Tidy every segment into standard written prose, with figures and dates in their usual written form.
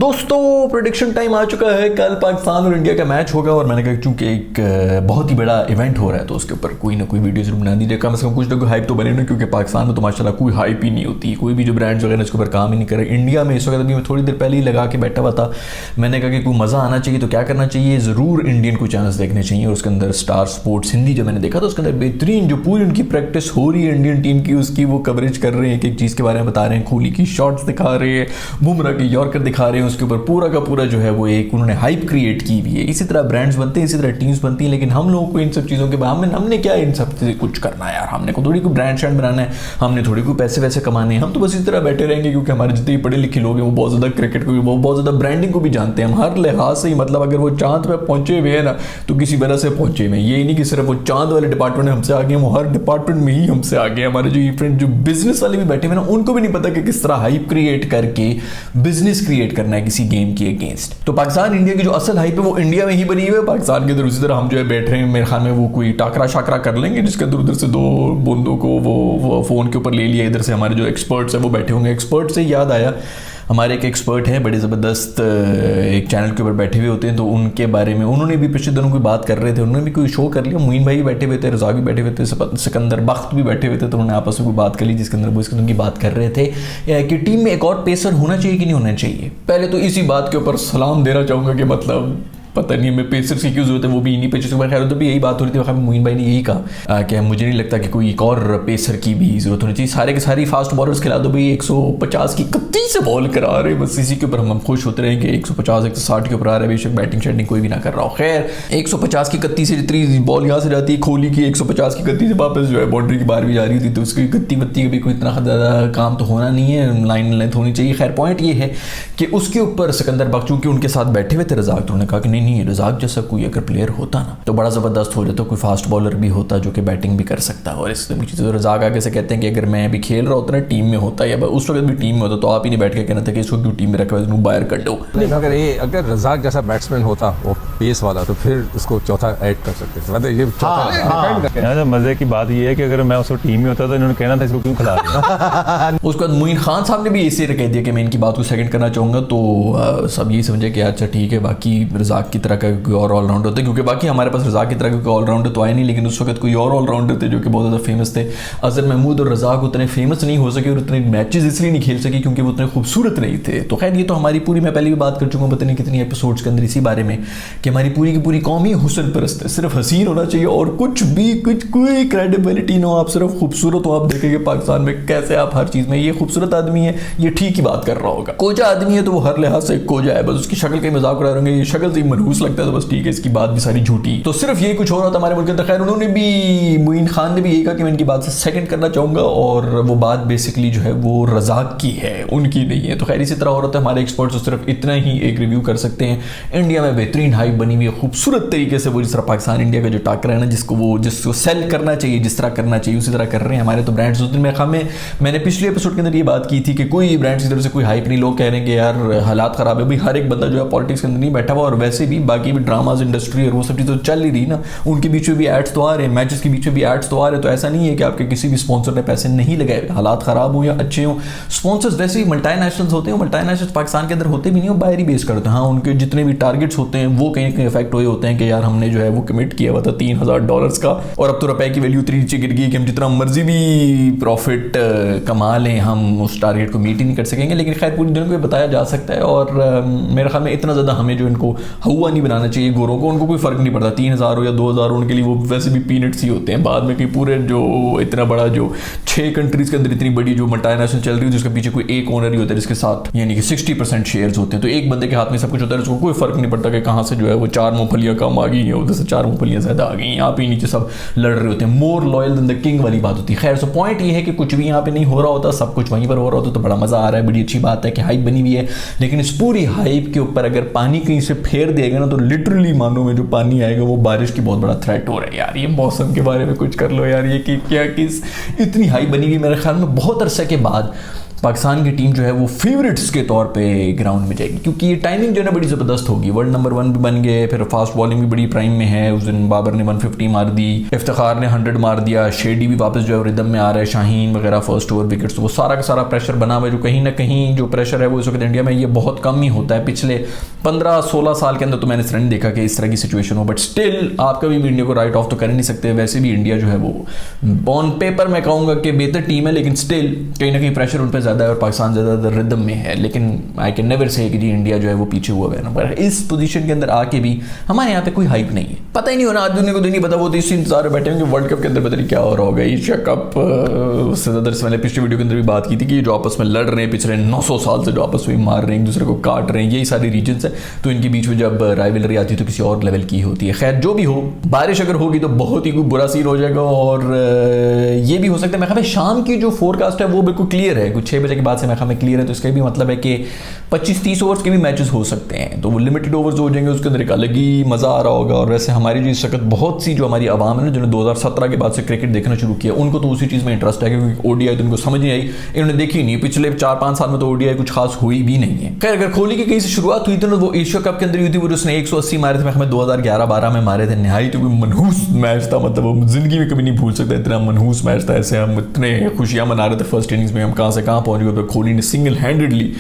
दोस्तों prediction time आ चुका है। कल पाकिस्तान और इंडिया का मैच होगा और मैंने कहा चूंकि एक बहुत ही बड़ा इवेंट हो रहा है तो उसके ऊपर कोई ना कोई वीडियो जरूर बना दीजिए। कम से कम कुछ ना कोई हाइप तो बने ना, क्योंकि पाकिस्तान में तो माशाल्लाह कोई हाइप ही नहीं होती। कोई भी जो ब्रांड्स वगैरह इसके ऊपर काम ही नहीं करे। इंडिया में इस वक्त अभी मैं थोड़ी देर पहले ही लगा के बैठा हुआ था। मैंने कहा कि कोई मज़ा आना चाहिए तो क्या करना चाहिए, ज़रूर इंडियन को चैनल्स देखने चाहिए। और उसके अंदर स्टार स्पोर्ट्स हिंदी जो मैंने देखा तो उसके अंदर बेहतरीन जो पूरी उनकी प्रैक्टिस हो रही है इंडियन टीम की, उसकी वो कवरेज कर रहे हैं। एक एक चीज़ के बारे में बता रहे हैं। कोहली की शॉट्स दिखा रहे हैं, बुमराह की यॉर्कर दिखा रहे हैं। उसके ऊपर पूरा का पूरा जो है वो एक उन्होंने हाइप क्रिएट की हुई है। इसी तरह ब्रांड्स बनते हैं, इसी तरह टीम्स बनती हैं। लेकिन हम लोगों को इन सब चीज़ों के बाद हमने क्या इन सब से कुछ करना है यार। हमने को थोड़ी कोई ब्रांड शैंड बनाना है, हमने थोड़ी कोई पैसे वैसे कमाने हैं। हम तो बस इस तरह बैठे रहेंगे क्योंकि हमारे जितने पढ़े लिखे लोग हैं वो बहुत ज़्यादा क्रिकेट को भी बहुत ज़्यादा ब्रांडिंग को भी जानते हैं। हम हर लिहाज से ही, मतलब अगर वो चांद पे पहुंचे हुए हैं ना तो किसी वजह से पहुंचे हुए हैं। ये नहीं कि सिर्फ वो चांद वाले डिपार्टमेंट में हमसे आगे, वो हर डिपार्टमेंट में ही हमसे आगे। हमारे जो फ्रेंड जो बिजनेस वाले भी बैठे हुए ना, उनको भी नहीं पता कि किस तरह हाइप क्रिएट करके बिजनेस क्रिएट करना है किसी गेम के अगेंस्ट। तो पाकिस्तान इंडिया की जो असल हाइप है वो इंडिया में ही बनी हुई है। पाकिस्तान के अंदर उसी तरह हम जो है बैठ रहे हैं, मेरे ख्याल में वो कोई टाकरा शाकरा कर लेंगे जिसके अंदर उधर से दो बंदों को वो फ़ोन के ऊपर ले लिया। इधर से हमारे जो एक्सपर्ट्स हैं वो बैठे होंगे। एक्सपर्ट से याद आया, हमारे एक एक्सपर्ट हैं बड़े ज़बरदस्त, एक चैनल के ऊपर बैठे हुए होते हैं। तो उनके बारे में उन्होंने भी पिछले दिनों कोई बात कर रहे थे, उन्होंने भी कोई शो कर लिया। मोइन भाई भी बैठे हुए थे, रज़ाक भी बैठे हुए थे, सिकंदर बख्त भी बैठे हुए थे। तो उन्होंने आपस में कोई बात कर ली जिसके अंदर वो इसके उनकी बात कर रहे थे कि टीम में एक और पेसर होना चाहिए कि नहीं होना चाहिए। पहले तो इसी बात के ऊपर सलाम देना चाहूँगा कि मतलब पता नहीं हमें पेसर्स की क्यों जरूरत है, वो भी इन्हीं पेसर्स के बारे में। खैर तो भी यही बात हो रही थी वहाँ मोइन भाई ने यही कहा कि मुझे नहीं लगता कि कोई एक और पेसर की भी जरूरत होनी चाहिए। सारे के सारी फास्ट बॉलर्स खिला दो भाई, 150 की कत्ती से बॉल करा रहे, बस इसी के ऊपर हम खुश होते रहेंगे। 150 160 के ऊपर आ रहे हैं, बेशक बैटिंग शैटिंग कोई भी ना कर रहा हो। खैर 150 की कत्ती से जितनी बॉल यहाँ से जाती है, कोहली की 150 की कत्ती से वापस जो है बाउंड्री की बाहर भी जा रही थी, तो उसकी कत्ती वत्ती का भी कोई इतना ज़्यादा काम तो होना नहीं है, लाइन लेंथ होनी चाहिए। खैर पॉइंट ये है कि उसके ऊपर सिकंदर बख्त चूंकि उनके साथ बैठे हुए थे रज़ाक, तो उन्होंने कहा कि नहीं रज़ाक जैसा कोई अगर प्लेयर होता ना तो बड़ा ज़बरदस्त हो जाता, कोई फास्ट बॉलर भी होता जो कि बैटिंग भी कर सकता। और इस चीज़ तो रज़ाक आगे से कहते हैं कि अगर मैं भी खेल रहा होता ना टीम में होता या उस वक्त भी टीम में होता तो आप ही नहीं बैठ के कहना था कि इसको क्यों टीम में रखा है, बाहर कर दो। अगर रज़ाक जैसा बैट्समैन होता वो पेस वाला तो फिर उसको चौथा ऐड कर सकते थे। मतलब ये मजे की बात ये है कि अगर मैं उसको टीम में होता तो इन्होंने कहना था इसको क्यों खिला रहे। उसके बाद मोइन खान साहब ने भी इसी कह दिया कि मैं इनकी बात को सेकंड करना चाहूँगा। तो सब यही समझे कि अच्छा ठीक है, बाकी रज़ाक की तरह का कोई और ऑलराउंडर होता है, क्योंकि बाकी हमारे पास रज़ाक की तरह के कोई ऑलराउंडर तो आए नहीं। लेकिन उस वक्त कोई और ऑलराउंडर थे जो कि बहुत ज़्यादा फेमस थे। अज़हर महमूद और रज़ाक उतने फेमस नहीं हो सके और उतने मैचेस इसलिए नहीं खेल सके क्योंकि वो उतने खूबसूरत नहीं थे। तो खैर ये तो हमारी पूरी, मैं पहले भी बात कर चुका हूँ पता नहीं कितनी एपिसोड्स के अंदर इसी बारे में कि हमारी पूरी की पूरी कौम ही हुस्न परस्त है। सिर्फ हसीन होना चाहिए और कुछ भी कोई क्रेडिबिलिटी ना हो, आप सिर्फ खूबसूरत हो। आप देखेंगे पाकिस्तान में कैसे आप हर चीज़ में, ये खूबसूरत आदमी है ये ठीक ही बात कर रहा होगा, कोजा आदमी है तो वो हर लिहाज से कोजा है, बस उसकी शक्ल का मजाक उड़ा रहे हैं, ये शक्ल से मनहूस लगता है तो बस ठीक है, इसकी बात भी सारी झूठी। तो सिर्फ यही कुछ हो रहा था हमारे मुल्क के अंदर। खैर उन्होंने भी, मोइन खान ने भी यही कहा कि मैं इनकी बात से सेकंड करना चाहूँगा और वो बात बेसिकली जो है वो रज़ाक की है, उनकी नहीं है। तो खैर इसी तरह हो रहा था। हमारे एक्सपर्ट्स तो सिर्फ इतना ही एक रिव्यू कर सकते हैं। इंडिया में बेहतरीन हाइप बनी हुई है खूबसूरत तरीके से, वो जिस तरह पाकिस्तान इंडिया का जो टाकर है ना, जिसको सेल करना चाहिए, जिस तरह करना चाहिए उसी तरह कर रहे हैं हमारे तो ब्रांड्स। उस दिन मैंने पिछले एपिसोड के अंदर ये बात की थी कि कोई ब्रांड्स की तरफ से कोई हाइप नहीं। लोग कह रहे हैं कि यार हालात ख़राब है, भाई हर एक बंदा जो है पॉलिटिक्स के अंदर नहीं बैठा हुआ, और वैसे भी बाकी भी ड्रामाज इंडस्ट्री और वो सब चीज़ तो चल ही रही ना, उनके बीच में भी एड्स तो आ रहे हैं, मैचेस के बीच में भी एड्स तो आ रहे हैं। तो ऐसा नहीं है कि आपके किसी भी स्पॉन्सर ने पैसे नहीं लगाए, हालात ख़राब हो या अच्छे हों। स्पॉन्सर्स वैसे भी मल्टीनेशनल्स होते हैं, मल्टीनेशनल्स पाकिस्तान के अंदर होते भी नहीं, वो बाहर ही बेस करते हैं। हाँ उनके जितने भी टारगेट्स होते हैं वो कहीं कहीं इफेक्ट हुए होते हैं कि यार हमने जो है वो कमिट किया हुआ था $3000 का और अब तो रुपए की वैल्यू इतनी नीचे गिर गई कि हम जितना मर्जी भी प्रॉफिट कमा लें हम उस टारगेट को मीट ही नहीं कर सकेंगे। लेकिन खैर पूरी दुनिया को बताया जा सकता है और मेरे ख्याल में इतना ज़्यादा हमें जो इनको हुआ नहीं बनाना चाहिए गोरों को। उनको कोई फ़र्क नहीं पड़ता 3000 हो या 2000 हो, उनके लिए वो वैसे भी पीनट्स ही होते हैं। बाद में कि पूरे जो इतना बड़ा जो 6 कंट्रीज़ के अंदर इतनी बड़ी जो मल्टीनेशनल चल रही है जिसके पीछे कोई एक ओनर ही होता है जिसके साथ यानी कि 60% शेयर्स होते हैं, तो एक बंदे के हाथ में सब कुछ होता है, उसको कोई फ़र्क नहीं पड़ता कि कहाँ से जो है वो 4 मूंगफलियाँ कम आ गई हैं, उधर से 4 मूंगफलियाँ ज़्यादा आ गई हैं। यहाँ पे नीचे सब लड़ रहे होते हैं, more loyal than the king वाली बात होती है। खैर सो पॉइंट ये है कि कुछ भी यहाँ पे नहीं हो रहा होता, सब कुछ वहीं पर हो रहा होता, तो बड़ा मज़ा आ रहा है, बड़ी अच्छी बात है कि हाइप बनी हुई है। लेकिन इस पूरी हाइप के ऊपर अगर पानी कहीं से फेर देगा ना तो लिटरली मानो में जो पानी आएगा वो बारिश की बहुत बड़ा थ्रेट हो रहा है। यार ये मौसम के बारे में कुछ कर लो यार, ये कि क्या किस इतनी हाइप बनी हुई मेरे ख्याल में बहुत अरसे के बाद पाकिस्तान की टीम जो है वो फेवरेट्स के तौर पे ग्राउंड में जाएगी, क्योंकि ये टाइमिंग जो है ना बड़ी ज़बरदस्त होगी। वर्ल्ड नंबर 1 भी बन गए, फिर फास्ट बॉलिंग भी बड़ी प्राइम में है। उस दिन बाबर ने 150 मार दी, इफ्तिखार ने 100 मार दिया, शेडी भी वापस जो है रिदम में आ रहा है, शाहीन वगैरह फर्स्ट ओवर विकेट्स, तो वो सारा का सारा प्रेशर बना हुआ है। जो कहीं ना कहीं जो प्रेशर है वो इस वक्त इंडिया में ये बहुत कम ही होता है। पिछले 15-16 साल के अंदर तो मैंने नहीं देखा कि इस तरह की सिचुएशन हो, बट स्टिल आप कभी भी इंडिया को राइट ऑफ तो कर ही नहीं सकते। वैसे भी इंडिया जो है वो ऑन पेपर मैं कहूँगा कि बेहतर टीम है, लेकिन स्टिल कहीं ना कहीं प्रेशर उन पर ज़्यादा है और पाकिस्तान ज़्यादा रिदम में है। लेकिन आई कैन नेवर से कि जी इंडिया जो है वो पीछे हुआ है ना, पर इस पोजीशन के अंदर आके भी हमारे यहाँ पे कोई हाइप नहीं है। पता ही नहीं हो ना, आज दुनिया को नहीं पता, वो तो इसी इंतजार में बैठे होंगे वर्ल्ड कप के अंदर पता नहीं क्या हो रहा होगा। एशिया कप उससे ज़्यादा मैंने पिछले वीडियो के अंदर भी बात की थी कि जो आपस में लड़ रहे हैं पिछले 900 साल से, जो आपस में मार रहे हैं, एक दूसरे को काट रहे हैं, यही सारी रीजन्स है। तो इनके बीच में जब राइवलरी आती है तो किसी और लेवल की होती है। खैर जो भी हो, बारिश अगर होगी तो बहुत ही बुरा सीन हो जाएगा। और ये भी हो सकता है, मैं ख्याल शाम की जो फोरकास्ट है वो बिल्कुल क्लियर है, कुछ 6 बजे के बाद से मैं ख्याल क्लियर है। तो इसका भी मतलब है कि 25-30 ओवर्स के भी मैचेस हो सकते हैं, तो वो लिमिटेड ओवर्स हो जाएंगे, उसके अंदर एक अलग ही मज़ा आ रहा होगा। और वैसे हमारी जो इस वक्त बहुत सी जो हमारी आवाम है ना, जिन्होंने 2017 के बाद से क्रिकेट देखना शुरू किया, उनको तो उसी चीज़ में इंटरेस्ट है, क्योंकि ओडीआई तो उनको समझ नहीं आई, इन्होंने देखी नहीं। पिछले 4-5 साल में तो ओडीआई कुछ खास हुई भी नहीं है। खैर अगर कोहली की कहीं से शुरुआत हुई तो वो एशिया कप के अंदर हुई थी, वो उसने 180 मारे थे, मैं 2011-12 में मारे थे। नहायत कोई मनहूस मैच था, मतलब वो जिंदगी में कभी नहीं भूल सकता, इतना मनहूस मैच था। ऐसे हम इतने खुशियां मना रहे थे फर्स्ट इनिंग्स में, हम कहाँ से कहाँ पहुंच गए। कोहली ने सिंगल हैंडेडली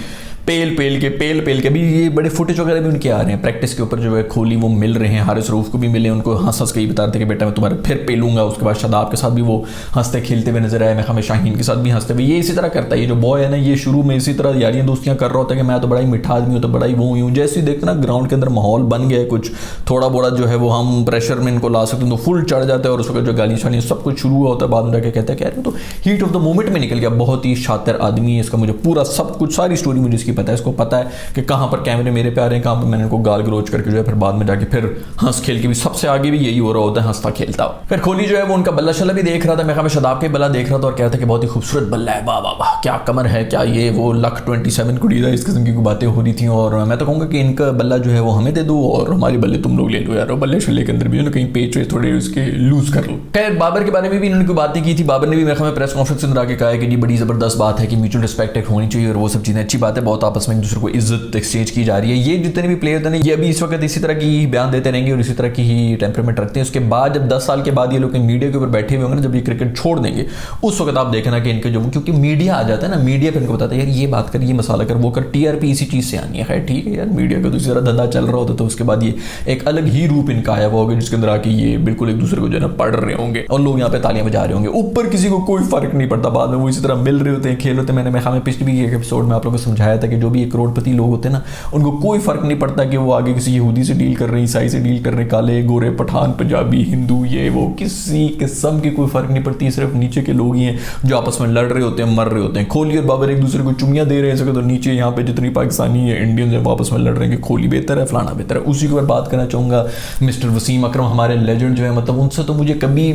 पेल के अभी ये बड़े फुटेज वगैरह भी उनके आ रहे हैं प्रैक्टिस के ऊपर, जो है कोहली वो मिल रहे हैं, हारिस रऊफ को भी मिले, उनको हंस के ही बता रहे थे कि बेटा मैं तुम्हारा फिर पेलूंगा। उसके बाद शादाब के साथ भी वो हंसते खेलते हुए नजर आए, मैं हमें शाहीन के साथ भी हंसते हुए। ये इसी तरह करता है, ये जो बॉय है ना, ये शुरू में इसी तरह यारियां दोस्तियां कर रहा होता है कि मैं तो बड़ा ही मिठा आदमी हूँ, तो बड़ा ही वो हूँ। जैसे ही देखते ना ग्राउंड के अंदर माहौल बन गया कुछ थोड़ा बोड़ा जो है वो हम प्रेशर में इनको ला सकते हैं, तो फुल चढ़ जाता है और उस वक्त जो गाली शाली सब कुछ शुरू हुआ होता है। बाद में जाके कहते हैं कह रहे तो हीट ऑफ द मोमेंट में निकल गया। बहुत ही शातिर आदमी है, इसका मुझे पूरा सब कुछ सारी स्टोरी मुझे इसकी पता है। इसको पता है कि कहाँ पर कैमरे मेरे पे आ रहे हैं, कहाँ पर मैंने इनको गाल गलोच करके जो है फिर बाद में जाके फिर हंस खेल के भी सबसे आगे भी यही हो रहा होता है, हंसता खेलता हो। फिर कोहली जो है वो उनका बल्ला शल्ला भी देख रहा था, मैं शादाब के बल्ला देख रहा था और कह रहा था कि बहुत ही खूबसूरत बल्ला है, वाह वाह वाह क्या कमर है, क्या ये वो लक 27 कुड़ी था, इस किस्म की बातें हो रही थी। और मैं तो कहूँगा कि इनका बल्ला जो है वो हमें दे दो और हमारे बल्ले तुम लोग ले लो यार, बल्ले शल्ले के अंदर भी कहीं पेच वेच थोड़े उसके लूज कर लो। खैर बाबर के बारे में भी इन्होंने कोई बातें की थी, बाबर ने भी मेरे ख्याल प्रेस कॉन्फ्रेंस के अंदर आके कहा है कि जी बड़ी जबरदस्त बात है कि म्यूचुअल रिस्पेक्ट होनी चाहिए और वो सब चीज़ें अच्छी बात है, बहुत आपस में एक दूसरे को इज्जत एक्सचेंज की जा रही है। ये जितने भी प्लेयर थे ये अभी इस वक्त इसी तरह की बयान देते रहेंगे और इसी तरह की ही टेम्परामेंट रखते हैं। उसके बाद जब 10 साल के बाद ये लोग मीडिया के ऊपर बैठे हुए होंगे ना, जब ये क्रिकेट छोड़ देंगे, उस वक्त आप देखना कि इनके जो, क्योंकि मीडिया आ जाता है ना, मीडिया फिर इनको बताता है यार ये बात कर, ये मसाला कर, वो कर, टीआरपी इसी चीज़ से आनी है। खैर ठीक है यार, मीडिया का तो इसी तरह धंधा चल रहा होता, तो उसके बाद ये एक अलग ही रूप इनका आया हुआ होगा, जिसके अंदर आके ये बिल्कुल एक दूसरे को जो है ना पढ़ रहे होंगे और लोग यहाँ पे तालियां बजा रहे होंगे, ऊपर किसी को कोई फर्क नहीं पड़ता। बाद में वो इसी तरह मिल रहे होते हैं, खेल होते हैं। मैंने हमें पिछले भी एक एपिसोड में आप लोगों को समझाया था कि जो भी एक करोड़पति लोग होते हैं ना, उनको कोई फर्क नहीं पड़ता कि वो आगे किसी यहूदी से डील कर रहे हैं, ईसाई से डील कर रहे हैं, काले गोरे पठान पंजाबी हिंदू ये वो, किसी किस्म की कोई फर्क नहीं पड़ती। सिर्फ नीचे के लोग ही हैं जो आपस में लड़ रहे होते हैं, मर रहे होते हैं। कोहली और बाबर एक दूसरे को चुमियां दे रहे हैं, तो नीचे यहाँ पे जितनी पाकिस्तानी है इंडियन है आपस में लड़ रहे हैं कि कोहली बेहतर है, फलाना बेहतर है। उसी के ऊपर बात करना चाहूँगा। मिस्टर वसीम अकरम हमारे लेजेंड जो है, मतलब उनसे तो मुझे कभी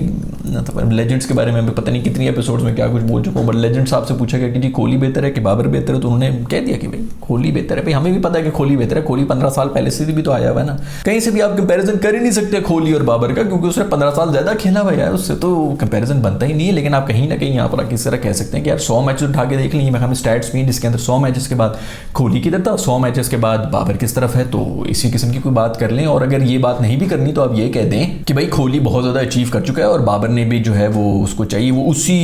लेजेंड्स के बारे में पता नहीं कितनी एपिसोड्स में क्या कुछ बोल चुका हूँ, बट लेजेंड साहब से पूछा गया कि जी कोहली बेहतर है कि बाबर बेहतर है, तो उन्होंने कह दिया कि भाई कोहली बेहतर है। भाई हमें भी पता है कि कोहली बेहतर है, कोहली 15 साल पहले से भी तो आया हुआ है ना, कहीं से भी आप कंपैरिजन कर ही नहीं सकते कोहली और बाबर का, क्योंकि उसने 15 साल ज्यादा खेला हुआ है, उससे तो कंपैरिजन बनता ही नहीं है। लेकिन आप कहीं ना कहीं यहाँ पर किस तरह कह सकते हैं कि यार 100 मैचेस उठा के देख लीजिए, मैं हमें स्टैट्स में जिसके अंदर 100 मैचेस के बाद कोहली की तरफ था, 100 मैचेस के बाद बाबर किस तरफ है, तो इसी किस्म की कोई बात कर लें। और अगर ये बात नहीं भी करनी तो आप ये कह दें कि भाई कोहली बहुत ज्यादा अचीव कर चुका है और बाबर ने भी जो है वो उसको चाहिए, वो उसी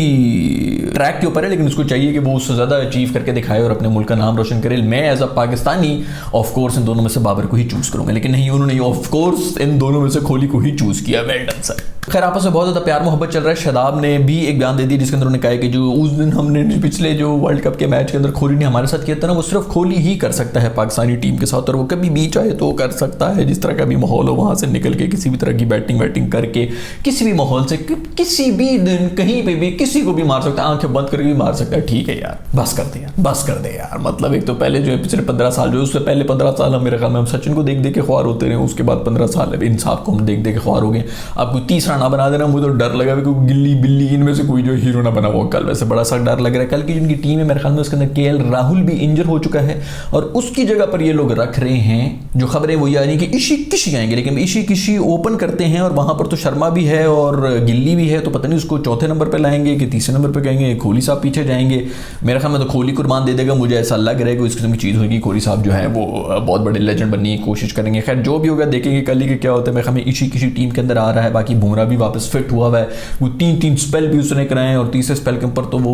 ट्रैक के ऊपर है, लेकिन उसको चाहिए कि वो उससे ज्यादा अचीव करके दिखाए और अपने मुल्क का नाम रोशन करे। मैं as a Pakistani of course इन दोनों में से बाबर को ही चूज करूंगा, लेकिन नहीं, उन्होंने ऑफ कोर्स इन दोनों में से कोहली को ही चूज किया। Well done sir. खैर आपस में बहुत ज़्यादा प्यार मोहब्बत चल रहा है। शादाब ने भी एक बयान दे दिया जिसके अंदर उन्होंने कहा कि जो उस दिन हमने पिछले जो वर्ल्ड कप के मैच के अंदर कोहली ने हमारे साथ किया था ना, वो सिर्फ कोहली ही कर सकता है पाकिस्तानी टीम के साथ, और वो कभी भी चाहे तो कर सकता है। जिस तरह का भी माहौल हो वहाँ से निकल के किसी भी तरह की बैटिंग करके किसी भी माहौल से किसी भी दिन कहीं पर भी किसी को भी मार सकता है, आंखें बंद करके भी मार सकता है। ठीक है यार, बस कर दे यार, एक तो पहले जो है पिछले 15 साल जो उससे पहले 15 साल हम मेरे ख्याल में हम सचिन को देख देख के ख्वार होते रहे, उसके बाद 15 साल इन साहब को हम देख देख के ख्वार हो गए। अब कोई तीसरा ना बना देना, मुझे तो डर लगा कि गिल्ली बिल्ली इनमें से कोई जो हीरो ना बना वो कल, वैसे बड़ा सा डर लग रहा है। कल की जिनकी टीम है मेरे ख्याल में उसके अंदर केएल राहुल भी इंजर हो चुका है और उसकी जगह पर ये लोग रख रहे हैं, जो खबरें वो ये आ रही कि ईशी किशी आएंगे, लेकिन ईशी किशी ओपन करते हैं और वहां पर तो शर्मा भी है और गिल्ली भी है, तो पता नहीं उसको चौथे नंबर पर लाएंगे कि तीसरे नंबर पर कहेंगे। कोहली साहब पीछे जाएंगे, मेरे ख्याल में तो कोहली कुर्बान दे देगा, मुझे ऐसा लग रहा है कि इस किस्म की चीज़ होगी। कोहली साहब जो है वो बहुत बड़े लेजेंड बनने की कोशिश करेंगे। खैर जो भी होगा देखेंगे कल ही क्या होता है। मेरे ख्याल में ईशी किसी टीम के अंदर आ रहा है, बाकी बुमराह भी वापस फिट हुआ है, वो 3 स्पेल भी उसने कराए हैं और तीसरे स्पेल के ऊपर तो वो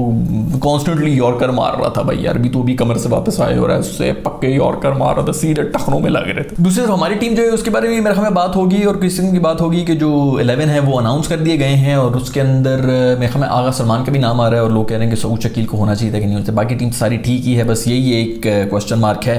कॉन्स्टेंटली यॉर्कर मार रहा था भाई यार, भी तो भी कमर से वापस आए हो रहा है, उससे पक्के यॉर्कर मार रहा था, सीधे टखनों में लग रहे थे। दूसरी तरफ हमारी टीम जो है उसके बारे में मेरे ख्याल में बात होगी और किसी दिन की बात होगी कि जो 11 है वो अनाउंस कर दिए गए हैं और उसके अंदर मेरे ख्याल में आगा सलमान का भी नाम आ रहा है और लोग कह रहे हैं कि सऊद शकील को होना चाहिए था कि नहीं होता। बाकी टीम सारी ठीक ही है, बस यही एक क्वेश्चन मार्क है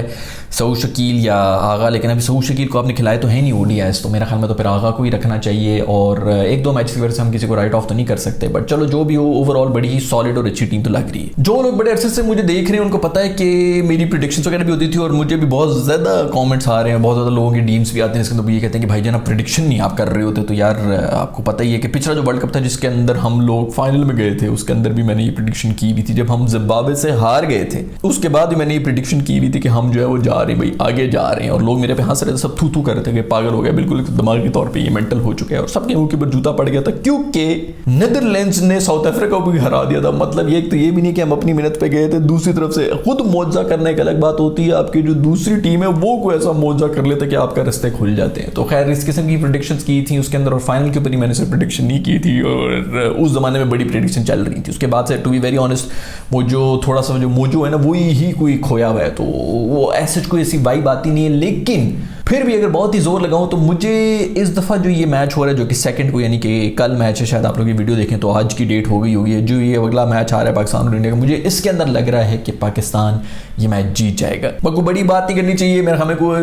सऊद शकील या आगा, लेकिन अभी सऊद शकील को आपने खिलाए तो है नहीं ओडीआईएस, तो मेरा ख्याल में तो फिर आगा को ही रखना चाहिए और 1-2 मैच की वजह से हम किसी को राइट ऑफ तो नहीं कर सकते, बट चलो जो भी हो ओवरऑल बड़ी ही सॉलिड और अच्छी टीम तो लग रही है। जो लोग बड़े अरसे से मुझे देख रहे हैं उनको पता है कि मेरी प्रेडिक्शंस वगैरह भी होती थी और मुझे भी बहुत ज़्यादा कमेंट्स आ रहे हैं, बहुत ज़्यादा लोगों के डीम्स भी आते हैं इसके अंदर, ये कहते हैं कि भाई जान आप प्रेडिक्शन नहीं आप कर रहे होते। तो यार आपको पता ही है कि पिछला जो वर्ल्ड कप था जिसके अंदर हम लोग फाइनल में गए थे उसके अंदर भी मैंने ये प्रेडिक्शन की हुई थी, जब हम जिम्बाब्वे से हार गए थे उसके बाद भी मैंने ये प्रेडिक्शन की हुई थी कि हम जो है वो जा रहे हैं भाई आगे जा रहे हैं, और लोग मेरे पे हंस रहे थे, सब थू कर रहे थे कि पागल हो गया, बिल्कुल दिमागी तौर पे ये मेंटल हो चुके हैं और सबके मुंह के ऊपर जूता पड़ गया था क्योंकि नीदरलैंड्स ने साउथ अफ्रीका को भी हरा दिया था। मतलब ये तो ये भी नहीं कि हम अपनी मेहनत पे गए थे, दूसरी तरफ से खुद मौजा करने की अलग बात होती है, आपकी जो दूसरी टीम है वो कोई ऐसा मौजा कर लेता है कि आपका रास्ते खुल जाते हैं। तो खैर इस किस्म की प्रेडिक्शंस की थी उसके अंदर और फाइनल के ऊपर ही मैंने सिर्फ प्रेडिक्शन नहीं की थी और उस जमाने में बड़ी प्रेडिक्शन चल रही थी। उसके बाद से टू बी वेरी ऑनेस्ट वो जो थोड़ा सा जो मोजो है ना वही ही कोई खोया हुआ है, तो वो ऐसे कोई ऐसी वाइब आती नहीं है, लेकिन फिर भी अगर बहुत ही जोर लगाऊं तो मुझे इस दफ़ा जो ये मैच हो रहा है जो कि सेकंड को यानी कि कल मैच है, शायद आप लोग ये वीडियो देखें तो आज की डेट हो गई होगी, जो ये अगला मैच आ रहा है पाकिस्तान और इंडिया का, मुझे इसके अंदर लग रहा है कि पाकिस्तान ये मैच जीत जाएगा। कोई बड़ी बात नहीं करनी चाहिए, मेरे हमें कोई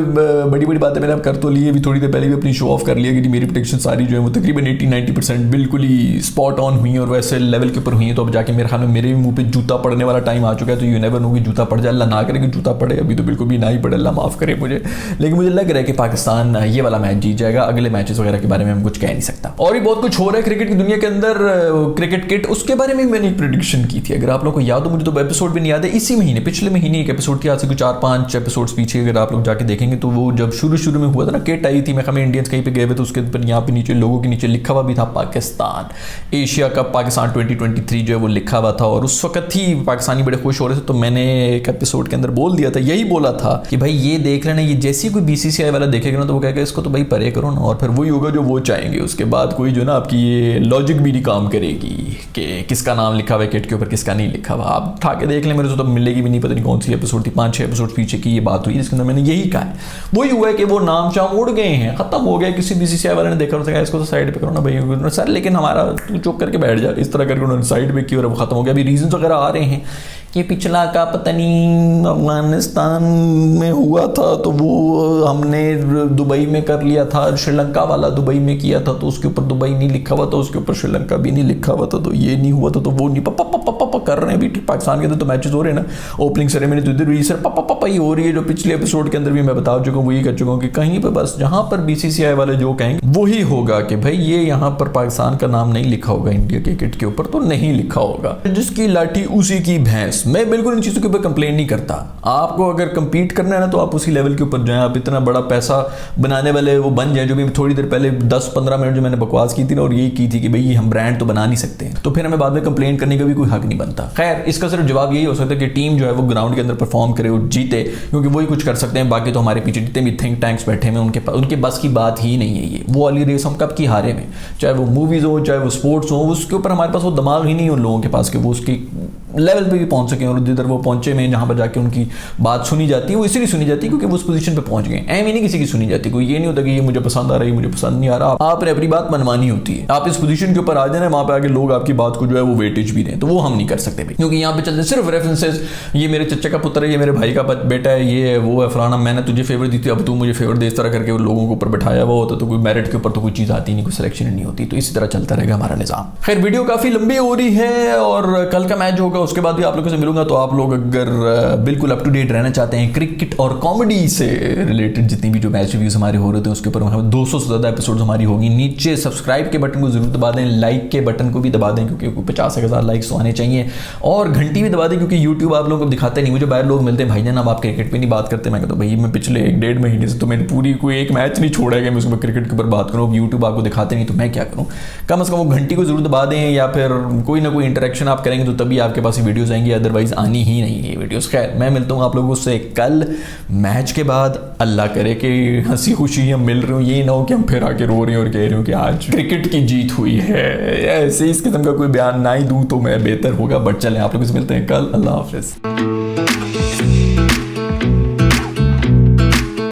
बड़ी बड़ी बातें मैंने अब कर तो ली है, थोड़ी देर पहले भी अपनी शो ऑफ कर लिया कि मेरी प्रेडिक्शन सारी जो है वो तकरीबन 80-90% बिल्कुल ही स्पॉट ऑन हुई है और वैसे लेवल के ऊपर हुई है। तो अब जाके मेरे ख्याल में मेरे भी मुंह पे जूता पड़ने वाला टाइम आ चुका है, तो यू नेवर नो कि जूता पड़ जाए, अल्लाह ना करे कि जूता पड़े, अभी तो बिल्कुल भी ना ही पड़े, अल्लाह माफ़ करे मुझे, लेकिन मुझे लग रहा है कि पाकिस्तान ये वाला मैच जीत जाएगा। अगले मैचेस वगैरह के बारे में हम कुछ कह नहीं सकता और भी बहुत कुछ हो रहा है क्रिकेट की दुनिया के अंदर, क्रिकेट किट उसके बारे में मैंने एक प्रेडिक्शन की थी, अगर आप लोगों को याद हो, मुझे तो एपिसोड भी नहीं याद है, इसी महीने पिछले महीने एक एपिसोड थी, आज से कुछ 4-5 एपिसोड्स पीछे अगर आप लोग जाके देखेंगे तो वो जब शुरू में हुआ था ना किट आई थी, मैं हमें इंडियंस कहीं पे गए हुए तो उसके ऊपर यहाँ पे नीचे लोगों के नीचे लिखा हुआ भी था पाकिस्तान एशिया कप पाकिस्तान 2023 जो है वो लिखा हुआ था और उस वक्त ही पाकिस्तानी बड़े खुश हो रहे थे। तो मैंने एक एपिसोड के अंदर बोल दिया था, यही बोला था कि भाई ये देख लेना, ये जैसी कोई बीसीसीआई वाला देखेगा ना तो वो कहेगा इसको तो भाई परे करो ना, और फिर वही होगा जो वो चाहेंगे। उसके बाद कोई जो ना आपकी ये लॉजिक भी नहीं काम करेगी कि किसका नाम लिखा हुआ है किट के ऊपर किसका नहीं लिखा हुआ, आप उठा के देख लें, मेरे तो मिलेगी भी नहीं, पता नहीं कौन सी एपिसोड थी, 5-6 एपिसोड पीछे की ये बात हुई जिसके अंदर मैंने यही कहा है। वही हुआ है कि वो नाम शाम उड़ गए हैं, खत्म हो गया, किसी बीसीसीआई वाले ने देखा उसने इसको तो साइड पे करो ना भाई सर, लेकिन हमारा तू चुप करके बैठ जा, इस तरह करके उन्होंने साइड पे की और वो खत्म हो गया। अभी रीजंस वगैरह आ रहे हैं कि पिछला का पता नहीं अफगानिस्तान में हुआ था तो वो हमने दुबई में कर लिया था, श्रीलंका वाला दुबई में किया था तो उसके ऊपर दुबई नहीं लिखा हुआ था, उसके ऊपर श्रीलंका भी नहीं लिखा हुआ था, तो ये नहीं हुआ था तो वो नहीं पापा कर रहे हैं भी। पाकिस्तान के अंदर तो मैचेस हो रहे हैं ना, ओपनिंग सेरेमनी तो इधर सर पापा ही हो रही है, जो पिछले एपिसोड के अंदर भी मैं बता चुका हूँ वही कर चुका हूँ कि कहीं पर बस जहाँ पर बीसीसीआई वाले जो कहेंगे वही होगा कि भाई ये यहाँ पर पाकिस्तान का नाम नहीं लिखा होगा, इंडिया के किट के ऊपर तो नहीं लिखा होगा, जिसकी लाठी उसी की भैंस। मैं बिल्कुल इन चीज़ों के ऊपर कंप्लेन नहीं करता, आपको अगर कंपीट करना है ना तो आप उसी लेवल के ऊपर जाएं, आप इतना बड़ा पैसा बनाने वाले वो बन जाए, जो भी थोड़ी देर पहले 10-15 मिनट जो मैंने बकवास की थी ना और यही की थी कि भाई हम ब्रांड तो बना नहीं सकते, तो फिर हमें बाद में कंप्लेन करने का भी कोई हक नहीं बनता। खैर इसका सिर्फ जवाब यही हो सकता है कि टीम जो है वो ग्राउंड के अंदर परफॉर्म करे और जीते, क्योंकि वही कुछ कर सकते हैं, बाकी तो हमारे पीछे जितने भी थिंक टैंक्स बैठे हैं उनके बस की बात ही नहीं है ये। वो वाली रेस हम कब की हारे में, चाहे वो मूवीज हो चाहे वो स्पोर्ट्स हो, उसके ऊपर हमारे पास वो दिमाग ही नहीं है उन लोगों के पास कि वो उसकी लेवल पे भी पहुंच सके, और जिधर वो पहुंचे में जहां पर जाके उनकी बात सुनी जाती है वो इसलिए सुनी जाती है क्योंकि वो उस पोजीशन पे पहुंच गए, एम ही नहीं किसी की सुनी जाती। कोई ये नहीं होता कि ये मुझे पसंद आ रहा है मुझे पसंद नहीं आ रहा, आपने अपनी बात मनवानी होती है, आप इस पोजीशन के ऊपर आ जाए वहां पे आगे लोग आपकी बात को जो है वो वेटेज भी दें, तो वो हम नहीं कर सकते भाई, क्योंकि यहाँ पे चलते सिर्फ रेफरेंसेस, ये मेरे चचा का पुत्र है, ये मेरे भाई का बेटा है, ये है वो है फलाना, मैंने तुझे फेवर दी थी अब तू मुझे फेवर दे, इस तरह करके वो लोगों के ऊपर बैठाया हुआ होता, तो कोई मेरिट के ऊपर तो कोई चीज़ आती नहीं, कोई सिलेक्शन नहीं होती, तो इसी तरह चलता रहेगा हमारा निजाम। खैर वीडियो काफ़ी लंबी हो रही है और कल का मैच होगा उसके बाद भी आप लोगों से मिलूंगा। तो आप लोग अगर बिल्कुल अप टू डेट रहना चाहते हैं क्रिकेट और कॉमेडी से रिलेटेड जितनी भी जो मैच रिव्यूज हमारे हो रहे थे उसके ऊपर 200 से ज़्यादा एपिसोड हमारी होगी। नीचे सब्सक्राइब के बटन को जरूर दबा दें, लाइक के बटन को भी दबा दें क्योंकि 50,000 लाइक्स तो आने चाहिए, और घंटी भी दबा दें क्योंकि यूट्यूब आप लोगों को दिखाते नहीं। मुझे बाहर लोग मिलते हैं, भाई जान अब आप क्रिकेट पे नहीं बात करते। मैं कहता हूँ भाई मैं पिछले 1-1.5 महीने से तो मैंने पूरी कोई एक मैच नहीं छोड़ा है कि मैं उसमें क्रिकेट के ऊपर बात करूँ। अब यूट्यूब आपको दिखाते नहीं तो मैं क्या करूँ। कम से कम वो घंटी को जरूर दबा दें या फिर कोई ना कोई इंटरेक्शन आप करेंगे तो तभी आपके पास ये वीडियोस आएंगी, अदरवाइज आनी ही नहीं है ये वीडियोस। खैर मैं मिलता हूँ आप लोगों से कल मैच के बाद। अल्लाह करे कि हंसी खुशी हम मिल रहे हो, ये ना हो कि हम फिर आके रो रहे हैं और कह रहे हो कि आज क्रिकेट की जीत हुई है। ऐसे इस किस्म का कोई बयान ना ही दूँ तो मैं बेहतर होगा। बट चलें आप लोगों से मिलते हैं कल। अल्लाह हाफिज़।